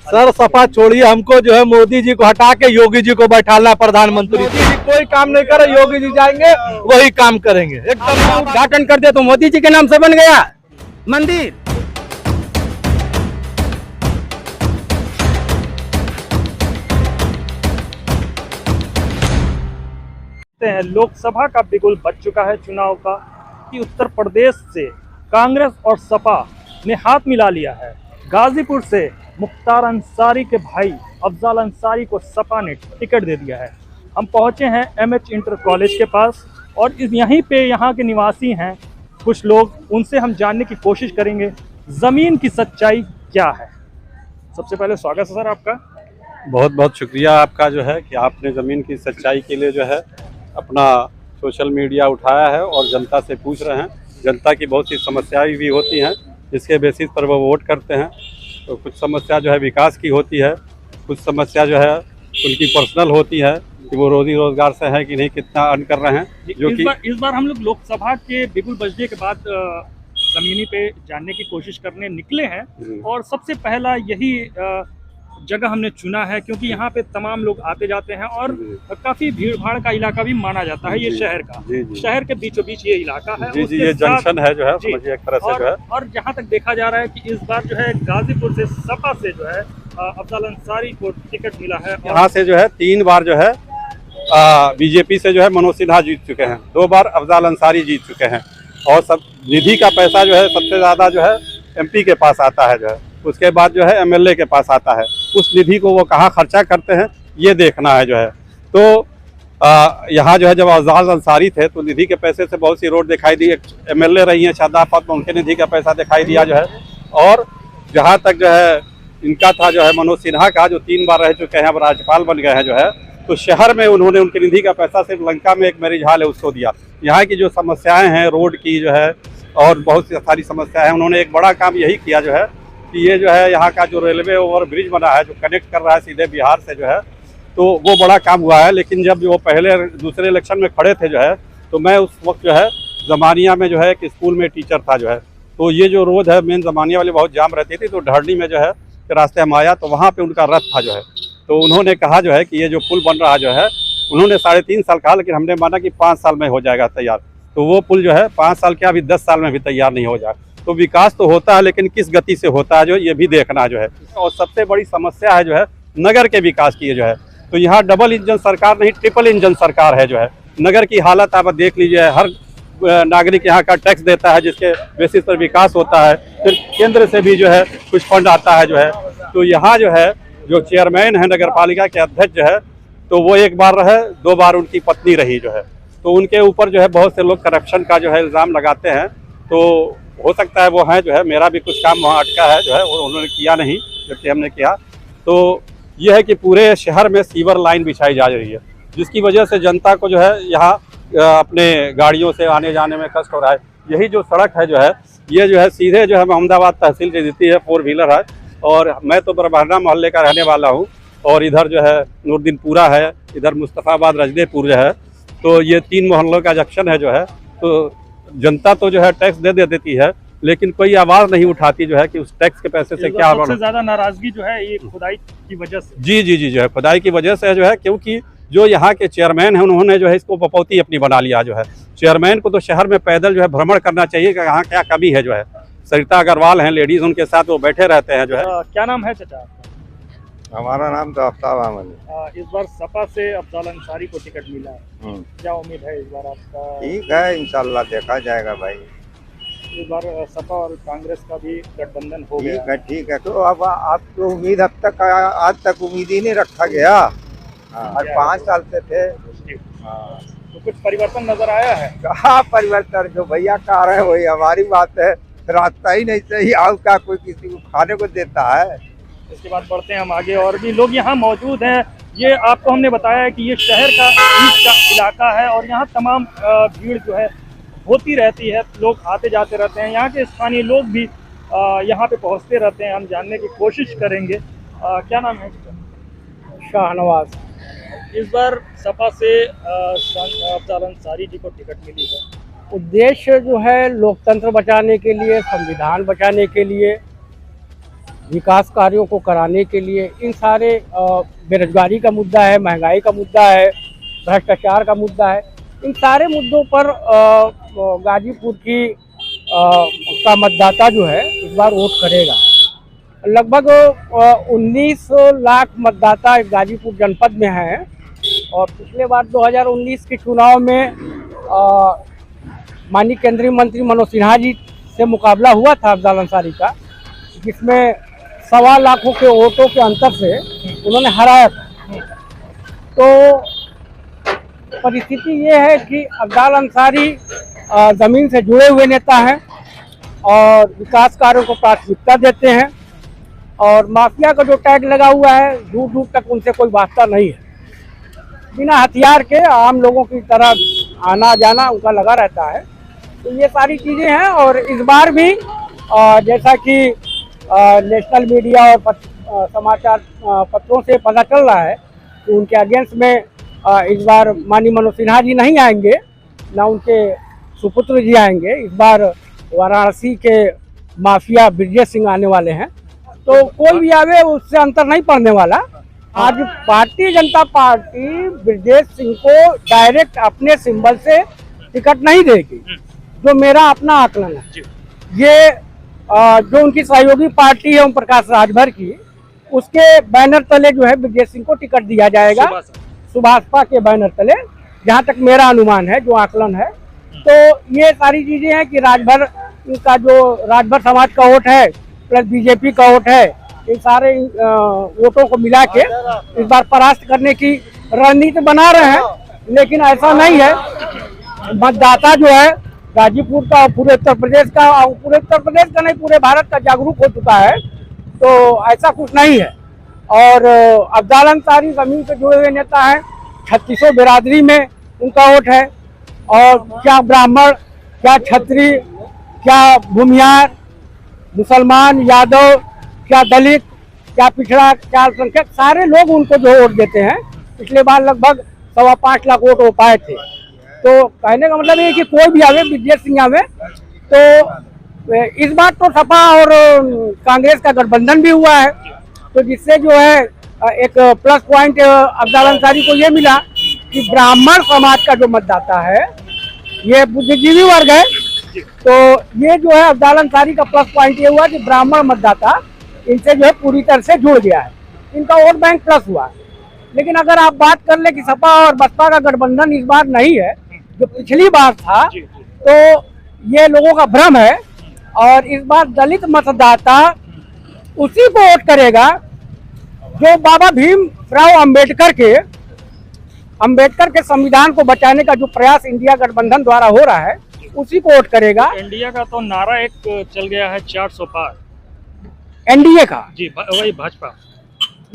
Sir Sapa छोड़िए, हमको जो है मोदी जी को हटा के योगी जी को बैठाना प्रधानमंत्री। मोदी जी कोई काम नहीं करे, योगी जी जाएंगे वही काम करेंगे। एकदम उद्घाटन कर दिया तो मोदी जी के नाम से बन गया मंदिर। लोकसभा का बिगुल बज चुका है चुनाव का कि उत्तर प्रदेश से कांग्रेस और सपा ने हाथ मिला लिया है। गाजीपुर से मुख्तार अंसारी के भाई अफजाल अंसारी को सपा ने टिकट दे दिया है। हम पहुंचे हैं एमएच इंटर कॉलेज के पास और यहीं पे यहाँ के निवासी हैं कुछ लोग, उनसे हम जानने की कोशिश करेंगे ज़मीन की सच्चाई क्या है। सबसे पहले स्वागत है सर आपका। बहुत बहुत शुक्रिया आपका जो है कि आपने ज़मीन की सच्चाई के लिए जो है अपना सोशल मीडिया उठाया है और जनता से पूछ रहे हैं। जनता की बहुत सी समस्याएं भी होती हैं, जिसके बेसिस पर वो वोट करते हैं। तो कुछ समस्या जो है विकास की होती है, कुछ समस्या जो है उनकी पर्सनल होती है कि वो रोजी रोजगार से है कि नहीं, कितना अर्न कर रहे हैं। जो कि इस बार हम लोग लोकसभा के बिगुल बजने के बाद ज़मीनी पे जानने की कोशिश करने निकले हैं और सबसे पहला यही जगह हमने चुना है क्योंकि यहाँ पे तमाम लोग आते जाते हैं और काफी भीड़ भाड़ का इलाका भी माना जाता है। ये शहर का शहर के बीचों बीच ये इलाका है। ये जंक्शन है जो है, समझिए एक तरह से जो है। और जहाँ तक देखा जा रहा है कि इस बार जो है गाजीपुर से सपा से जो है अफजाल अंसारी को टिकट मिला है। यहाँ से जो है 3 बार जो है बीजेपी से जो है मनोज सिन्हा जीत चुके हैं, 2 बार अफजाल अंसारी जीत चुके हैं। और सब निधि का पैसा जो है सबसे ज़्यादा जो है MP के पास आता है जो है, उसके बाद जो है MLA के पास आता है। उस निधि को वो कहाँ खर्चा करते हैं ये देखना है जो है। तो यहाँ जो है जब अफजाल अंसारी थे तो निधि के पैसे से बहुत सी रोड दिखाई दी। MLA रही हैं शादाब फातिमा, उनके निधि का पैसा दिखाई दिया जो है। और जहाँ तक जो है इनका था जो है मनोज सिन्हा का, जो 3 बार रह चुके हैं, अब राज्यपाल बन गए हैं जो है, तो शहर में उन्होंने उनकी निधि का पैसा सिर्फ लंका में एक मैरिज हॉल है उसको दिया। यहाँ की जो समस्याएँ हैं रोड की जो है और बहुत सी सारी समस्याएँ हैं, उन्होंने एक बड़ा काम यही किया जो है कि ये जो है यहाँ का जो रेलवे ओवर ब्रिज बना है जो कनेक्ट कर रहा है सीधे बिहार से जो है, तो वो बड़ा काम हुआ है। लेकिन जब वो पहले दूसरे इलेक्शन में खड़े थे जो है, तो मैं उस वक्त जो है जमानिया में जो है एक स्कूल में टीचर था जो है, तो ये जो रोड है मेन जमानिया वाली बहुत जाम रहती थी। तो ढरनी में जो है रास्ते हम आया तो वहाँ पर उनका रथ था जो है, तो उन्होंने कहा जो है कि ये जो पुल बन रहा जो है, उन्होंने 3.5 साल कहा, लेकिन हमने माना कि 5 साल में हो जाएगा तैयार। तो वो पुल जो है 5 साल क्या अभी 10 साल में भी तैयार नहीं हो जाए। तो विकास तो होता है लेकिन किस गति से होता है जो ये भी देखना जो है। और सबसे बड़ी समस्या है जो है नगर के विकास की जो है, तो यहाँ डबल इंजन सरकार नहीं ट्रिपल इंजन सरकार है जो है। नगर की हालत आप देख लीजिए, हर नागरिक यहाँ का टैक्स देता है जिसके बेसिस पर विकास होता है। फिर केंद्र से भी जो है कुछ फंड आता है जो है। तो यहाँ जो है जो चेयरमैन है नगर पालिका के अध्यक्ष जो है, तो वो 1 बार रहे, 2 बार उनकी पत्नी रही जो है। तो उनके ऊपर जो है बहुत से लोग करप्शन का जो है इल्ज़ाम लगाते हैं। तो हो सकता है वो है जो है, मेरा भी कुछ काम वहाँ अटका है जो है, और उन्होंने किया नहीं जबकि हमने किया। तो ये है कि पूरे शहर में सीवर लाइन बिछाई जा रही है, जिसकी वजह से जनता को जो है यहाँ अपने गाड़ियों से आने जाने में कष्ट हो रहा है। यही जो सड़क है जो है, ये जो है सीधे जो है अहमदाबाद तहसील से देती है, 4 व्हीलर है। और मैं तो बरबहना मोहल्ले का रहने वाला हूँ और इधर जो है नूरदीनपुरा है, इधर मुस्तफ़ाबाद रजदेपुर जो है, तो ये 3 मोहल्लों का जंक्शन है जो है। तो जनता तो जो है टैक्स दे देती है लेकिन कोई आवाज़ नहीं उठाती जो है कि उस टैक्स के पैसे से क्या। सबसे ज़्यादा नाराज़गी जो है ये खुदाई की वजह से। जी जो है खुदाई की वजह से जो है, क्योंकि जो यहाँ के चेयरमैन हैं उन्होंने जो है इसको बपौती अपनी बना लिया जो है। चेयरमैन को तो शहर में पैदल जो है भ्रमण करना चाहिए कि यहाँ क्या कमी है जो है। सरिता अग्रवाल हैं लेडीज़, उनके साथ वो बैठे रहते हैं जो है। क्या नाम है चाचा? हमारा नाम तो आफ्ताब अहमद है। इस बार सपा से अफजाल अंसारी को टिकट मिला है, क्या उम्मीद है इस बार आपका? ठीक है, इंशाल्लाह देखा जाएगा भाई। इस बार सपा और कांग्रेस का भी गठबंधन हो गया। ठीक है। तो अब आपको उम्मीद अब तक आज तक उम्मीद ही नहीं रखा गया। और 5 साल से थे। तो कुछ परिवर्तन नजर आया है? कहाँ परिवर्तन, जो भैया कह रहे हैं वही हमारी बात है। रास्ता ही नहीं सही, और क्या कोई किसी को खाने को देता है? इसके बाद बढ़ते हैं हम आगे, और भी लोग यहाँ मौजूद हैं। ये आपको हमने बताया है कि ये शहर का बीच का इलाका है और यहाँ तमाम भीड़ जो है होती रहती है, लोग आते जाते रहते हैं। यहाँ के स्थानीय लोग भी यहाँ पे पहुँचते रहते हैं। हम जानने की कोशिश करेंगे। क्या नाम है? शाहनवाज। इस बार सपा से अफजाल अंसारी जी को टिकट मिली है। उद्देश्य जो है लोकतंत्र बचाने के लिए, संविधान बचाने के लिए विकास कार्यों को कराने के लिए इन सारे बेरोजगारी का मुद्दा है, महंगाई का मुद्दा है, भ्रष्टाचार का मुद्दा है, इन सारे मुद्दों पर गाजीपुर की का मतदाता जो है इस बार वोट करेगा। लगभग 19 लाख मतदाता गाजीपुर जनपद में हैं और पिछले बार 2019 के चुनाव में माननीय केंद्रीय मंत्री मनोज सिन्हा जी से मुकाबला हुआ था अफजाल अंसारी का, जिसमें 1.25 लाखों के वोटों के अंतर से उन्होंने हराया था। तो परिस्थिति ये है कि अफजाल अंसारी ज़मीन से जुड़े हुए नेता हैं और विकास कार्यों को प्राथमिकता देते हैं और माफिया का जो टैग लगा हुआ है दूर दूर तक उनसे कोई वास्ता नहीं है। बिना हथियार के आम लोगों की तरह आना जाना उनका लगा रहता है। तो ये सारी चीज़ें हैं और इस बार भी जैसा कि नेशनल मीडिया और समाचार पत्रों से पता चल रहा है कि उनके अगेंस्ट में इस बार माननीय मनोज सिन्हा जी नहीं आएंगे, ना उनके सुपुत्र जी आएंगे। इस बार वाराणसी के माफिया ब्रजेश सिंह आने वाले हैं, तो कोई भी आवे उससे अंतर नहीं पड़ने वाला। आज भारतीय जनता पार्टी ब्रजेश सिंह को डायरेक्ट अपने सिंबल से टिकट नहीं देगी, जो मेरा अपना आकलन है। ये जो उनकी सहयोगी पार्टी है ओम प्रकाश राजभर की, उसके बैनर तले जो है ब्रजेश सिंह को टिकट दिया जाएगा, सुभाषपा के बैनर तले, जहाँ तक मेरा अनुमान है, जो आकलन है। तो ये सारी चीजें हैं कि राजभर का जो राजभर समाज का वोट है प्लस बीजेपी का वोट है, इन सारे वोटों को मिला के इस बार परास्त करने की रणनीति बना रहे हैं, लेकिन ऐसा नहीं है। मतदाता जो है गाजीपुर का और पूरे उत्तर प्रदेश का, और पूरे उत्तर प्रदेश का नहीं पूरे भारत का जागरूक हो चुका है, तो ऐसा कुछ नहीं है। और अफजाल अंसारी जमीन से जुड़े हुए नेता हैं, 3600 बिरादरी में उनका वोट है और क्या ब्राह्मण, क्या क्षत्रिय, क्या भूमिहार, मुसलमान, यादव, क्या दलित, क्या पिछड़ा, क्या अल्पसंख्यक, सारे लोग उनको जो वोट देते हैं। पिछले बार लगभग 5.25 लाख वोट हो पाए थे। तो कहने का मतलब ये कि कोई भी आवे, ब्रजेश सिंह आवे, तो इस बार तो सपा और कांग्रेस का गठबंधन भी हुआ है, तो जिससे जो है एक प्लस पॉइंट अफजाल अंसारी को ये मिला कि ब्राह्मण समाज का जो मतदाता है ये बुद्धिजीवी वर्ग है, तो ये जो है अफजाल अंसारी का प्लस पॉइंट ये हुआ कि ब्राह्मण मतदाता इनसे जो है पूरी तरह से जुड़ गया है, इनका वोट बैंक प्लस हुआ। लेकिन अगर आप बात कर ले कि सपा और बसपा का गठबंधन इस बार नहीं है, जो पिछली बार था, तो ये लोगों का भ्रम है। और इस बार दलित मतदाता उसी को वोट करेगा जो बाबा भीमराव अंबेडकर के संविधान को बचाने का जो प्रयास इंडिया गठबंधन द्वारा हो रहा है, उसी को वोट करेगा। इंडिया का तो नारा एक चल गया है 400 पार, एनडीए का जी, वही भाजपा,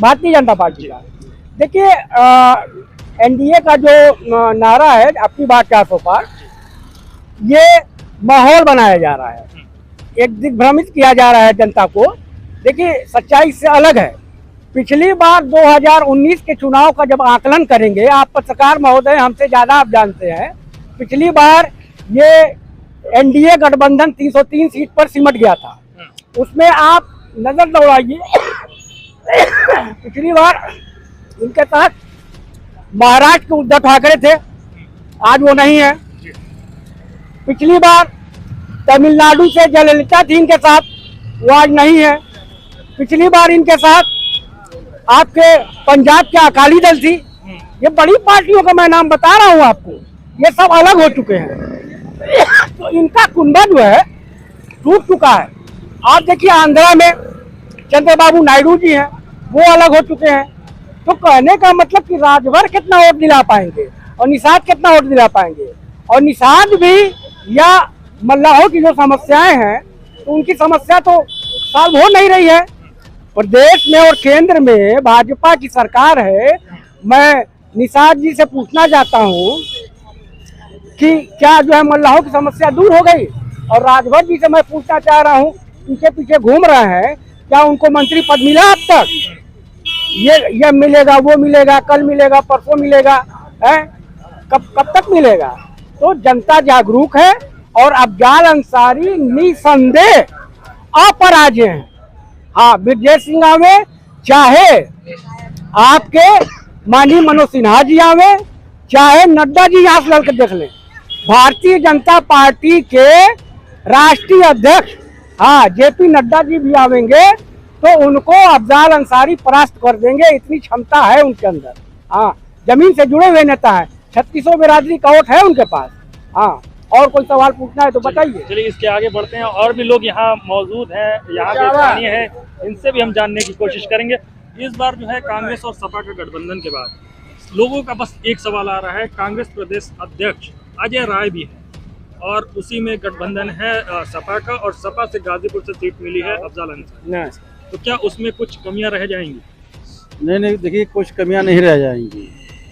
भारतीय जनता पार्टी का। देखिए एनडीए का जो नारा है अपनी बात 400 पार, ये माहौल बनाया जा रहा है, एक दिग्भ्रमित किया जा रहा है जनता को। देखिए सच्चाई से अलग है। पिछली बार 2019 के चुनाव का जब आकलन करेंगे, आप पत्रकार महोदय हमसे ज्यादा आप जानते हैं, पिछली बार ये एनडीए गठबंधन 303 सीट पर सिमट गया था। उसमें आप नजर दौड़ाइए, पिछली बार इनके तहत महाराष्ट्र के उद्धव ठाकरे थे, आज वो नहीं है। पिछली बार तमिलनाडु से जयललिता थी इनके साथ, वो आज नहीं है। पिछली बार इनके साथ आपके पंजाब के अकाली दल थी। ये बड़ी पार्टियों का मैं नाम बता रहा हूँ आपको, ये सब अलग हो चुके हैं। तो इनका कुंभा जो है टूट चुका है। आप देखिए आंध्रा में चंद्रबाबू नायडू जी हैं, वो अलग हो चुके हैं। तो कहने का मतलब कि राजभर कितना वोट दिला पाएंगे और निषाद कितना वोट दिला पाएंगे, और निषाद भी या मल्लाहों की जो समस्याएं हैं, तो उनकी समस्या तो सॉल्व हो नहीं रही है। प्रदेश में और केंद्र में भाजपा की सरकार है। मैं निषाद जी से पूछना चाहता हूं कि क्या जो है मल्लाहों की समस्या दूर हो गई, और राजभर जी से मैं पूछना चाह रहा हूं, इनके पीछे घूम रहे हैं, क्या उनको मंत्री पद मिला अब तक? ये मिलेगा, वो मिलेगा, कल मिलेगा, परसों मिलेगा, है कब तक मिलेगा? तो जनता जागरूक है और अफजाल अंसारी निसंदेह अपराजय हैं। हाँ, ब्रजेश सिंह आवे, चाहे आपके माननीय मनोज सिन्हा जी आवे, चाहे नड्डा जी यहाँ से लड़के देख लें, भारतीय जनता पार्टी के राष्ट्रीय अध्यक्ष हाँ जेपी नड्डा जी भी आवेंगे तो उनको अफजाल अंसारी परास्त कर देंगे, इतनी क्षमता है उनके अंदर। हाँ, जमीन से जुड़े हुए नेता है, 3600 बिरादरी का वोट है उनके पास। हाँ, और कोई सवाल पूछना है तो बताइए। चलिए इसके आगे बढ़ते हैं, और भी लोग यहाँ मौजूद हैं, यहाँ के स्थानीय हैं, इनसे भी हम जानने की कोशिश करेंगे। इस बार जो है कांग्रेस और सपा के गठबंधन के बाद लोगों का बस एक सवाल आ रहा है, कांग्रेस प्रदेश अध्यक्ष अजय राय भी है और उसी में गठबंधन है सपा का, और सपा से गाजीपुर से सीट मिली है अफजाल अंसारी, तो क्या उसमें कुछ कमियां रह जाएंगी? नहीं, देखिए कुछ कमियां नहीं रह जाएंगी।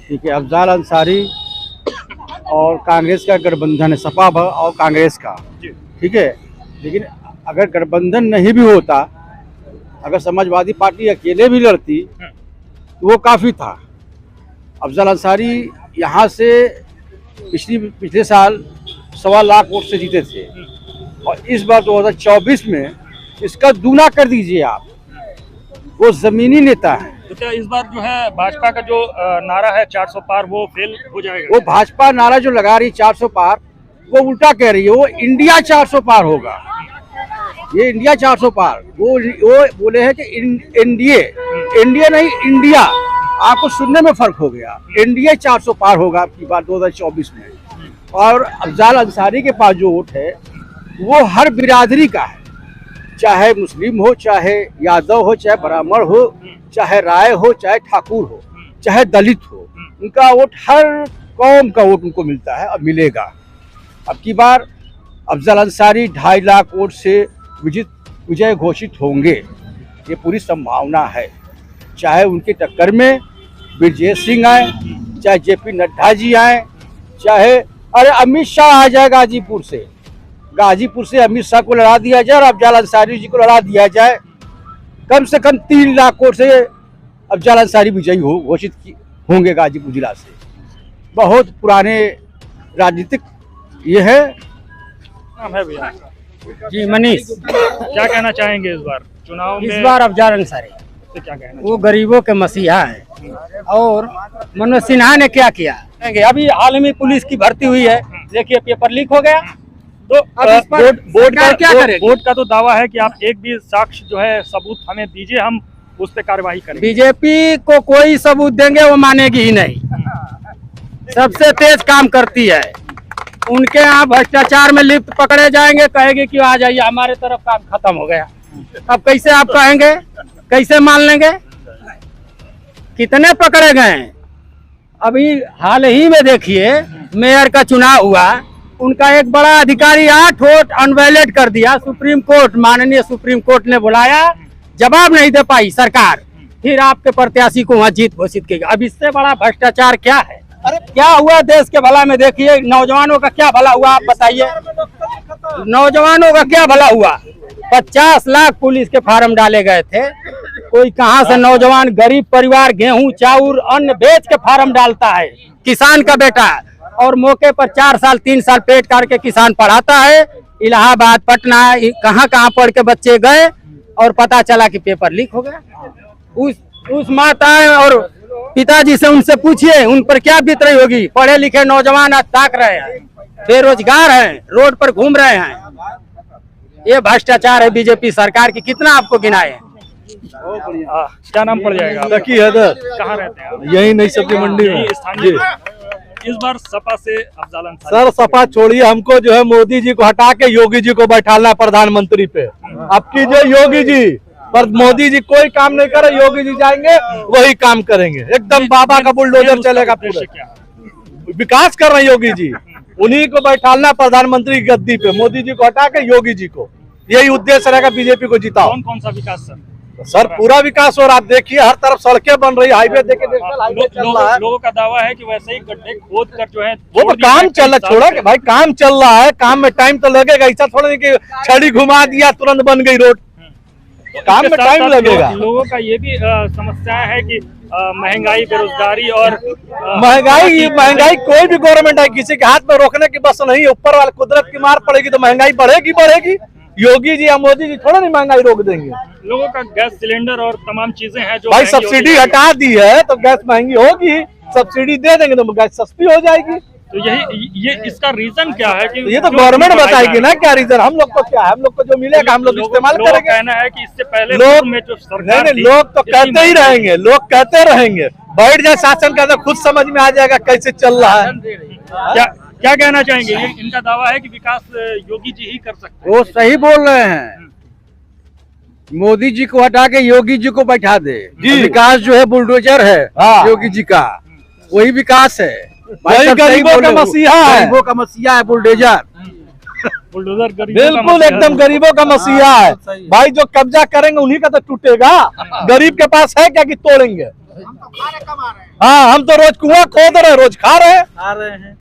ठीक है, अफजाल अंसारी और कांग्रेस का गठबंधन है, सपा और कांग्रेस का। ठीक है, लेकिन अगर गठबंधन नहीं भी होता, अगर समाजवादी पार्टी अकेले भी लड़ती तो वो काफ़ी था। अफजाल अंसारी यहाँ से पिछले साल 1.25 लाख वोट से जीते थे और इस बार 2024 में इसका दूना कर दीजिए आप, वो जमीनी नेता है। तो क्या इस बार जो है भाजपा का जो नारा है 400 पार वो फेल हो जाएगा? वो भाजपा नारा जो लगा रही 400 पार, वो उल्टा कह रही है, वो इंडिया 400 पार होगा। ये इंडिया 400 पार, वो बोले हैं कि इंडिया नहीं इंडिया, आपको सुनने में फर्क हो गया। इंडिया 400 पार होगा आपकी बात 2024 में। और अफजाल अंसारी के पास जो वोट है वो हर बिरादरी का है, चाहे मुस्लिम हो, चाहे यादव हो, चाहे ब्राह्मण हो, चाहे राय हो, चाहे ठाकुर हो, चाहे दलित हो, उनका वोट हर कौम का वोट उनको मिलता है और मिलेगा। अब की बार अफजाल अंसारी 2.5 लाख वोट से विजय घोषित होंगे, ये पूरी संभावना है। चाहे उनकी टक्कर में ब्रजेश सिंह आए, चाहे जेपी नड्डा जी आए, चाहे अरे अमित शाह आ जाए गाजीपुर से अमित शाह को लड़ा दिया जाए और अफजाल अंसारी जी को लड़ा दिया जाए, कम से कम 3 लाख वोट से अफजाल अंसारी विजयी घोषित होंगे गाजीपुर जिला से। बहुत पुराने राजनीतिक ये है। नाम है भैया जी मनीष। क्या कहना चाहेंगे इस बार चुनाव में? इस बार अफजाल अंसारी से क्या कहना? वो गरीबों के मसीहा है। और मनोज सिन्हा ने क्या किया, अभी हाल में पुलिस की भर्ती हुई है, देखिए पेपर लीक हो गया। तो बोर्ड का तो दावा है कि आप एक भी साक्ष्य जो है सबूत हमें दीजिए, हम उस पर कार्रवाई करेंगे। बीजेपी को कोई सबूत देंगे वो मानेगी ही नहीं, सबसे तेज काम करती है। उनके यहाँ भ्रष्टाचार में लिप्त पकड़े जाएंगे, कहेंगे कि आ जाइए हमारे तरफ, काम खत्म हो गया। अब कैसे आप कहेंगे, कैसे मान लेंगे? कितने पकड़े गए हैं? अभी हाल ही में देखिए मेयर का चुनाव हुआ, उनका एक बड़ा अधिकारी 8 वोट अनवैलिड कर दिया। सुप्रीम कोर्ट, माननीय सुप्रीम कोर्ट ने बुलाया, जवाब नहीं दे पाई सरकार, फिर आपके प्रत्याशी को वहाँ जीत घोषित की। अब इससे बड़ा भ्रष्टाचार क्या है? अरे क्या हुआ देश के भला में? देखिए नौजवानों का क्या भला हुआ, आप बताइए। नौजवानों का क्या भला हुआ? 50 लाख पुलिस के फार्म डाले गए थे, कोई कहां से नौजवान गरीब परिवार गेहूं चाउर अन्न बेच के फार्म डालता है, किसान का बेटा, और मौके पर 4 साल 3 साल पेट काट के किसान पढ़ाता है। इलाहाबाद पटना कहां पढ़ के बच्चे गए और पता चला कि पेपर लीक हो गया। उस माता और पिताजी से उनसे पूछिए उन पर क्या बीत रही होगी। पढ़े लिखे नौजवान आज ताक रहे हैं, बेरोजगार हैं, रोड पर घूम रहे हैं। ये भ्रष्टाचार है बीजेपी सरकार की, कितना आपको गिनाए। क्या नाम पड़ जाएगा? लकी हैदर। कहाँ रहते हैं आप? यही नई सब्जी मंडी में। स्थानीय। इस बार सपा से अफजाल अंसारी। सर सपा छोड़िए, हमको जो है मोदी जी को हटा के योगी जी को बैठाना प्रधानमंत्री पे। अब की जो योगी जी पर मोदी जी कोई काम नहीं करे, योगी जी जाएंगे वही काम करेंगे, एकदम बाबा का बुलडोजर चलेगा पूरा। विकास कर रहे हैं योगी जी, उन्हीं को बैठाना प्रधानमंत्री की गद्दी पे, मोदी जी को हटा के योगी जी को, यही उद्देश्य रहेगा बीजेपी को जिताओ। कौन सा विकास सर? सर पूरा विकास हो रहा, आप देखिए हर तरफ सड़कें बन रही, हाईवे देखिए, नेशनल हाईवे चल रहा है। लोगों का दावा है कि वैसे ही गड्ढे खोद कर जो है वो तो काम चल रहा, छोड़ा कि भाई काम चल रहा है, काम में टाइम तो लगेगा, ऐसा थोड़ा नहीं कि छड़ी घुमा दिया तुरंत बन गई रोड, काम में टाइम लगेगा। लोगों का ये भी समस्या है कि महंगाई, बेरोजगारी और महंगाई कोई भी गवर्नमेंट है किसी के हाथ में रोकने की बस नहीं है, ऊपर वाले कुदरत की मार पड़ेगी तो महंगाई बढ़ेगी। योगी जी या मोदी जी थोड़ा नहीं महंगाई रोक देंगे। लोगों का गैस सिलेंडर और तमाम चीजें हैं जो भाई महंगी होती सब्सिडी जा रही हटा दी है तो गैस महंगी होगी, सब्सिडी दे देंगे तो गैस सस्ती हो जाएगी। तो ये इसका रीजन क्या है कि तो ये तो क्यों गवर्नमेंट बढ़ाई जा बताएगी रही ना क्या रीजन, हम लोग को क्या है, हम लोग को जो मिलेगा हम लोग इस्तेमाल लोगों का करेंगे। कहना है कि इससे पहले लोग पूर्व में जो सरकार नहीं थी, लोग तो इतनी कहते ही महंगी- रहेंगे, लोग कहते रहेंगे, बैठ जाए शासन का तो खुद समझ में आ जाएगा कैसे चल रहा है। क्या क्या कहना चाहेंगे? ये इनका दावा है कि विकास योगी जी ही कर सकते हैं। वो सही बोल रहे हैं, मोदी जी को हटा के योगी जी को बैठा दे। जी। विकास जो है बुलडोजर है हाँ। योगी जी का, वही विकास है। भाई वही सब सही गरीबों बोले, का मसीहा है। गरीबों का मसीहा है बुलडोजर। बुलडोजर गरीबों का बिल्कुल मसीहा एकदम है। गरीबों का मसीहा है। भाई जो कब्जा करेंगे उन्हीं का तो टूटेगा, गरीब के पास है क्या कि तोड़ेंगे। हाँ हम तो रोज कुआं खोद रहे, रोज खा रहे हैं।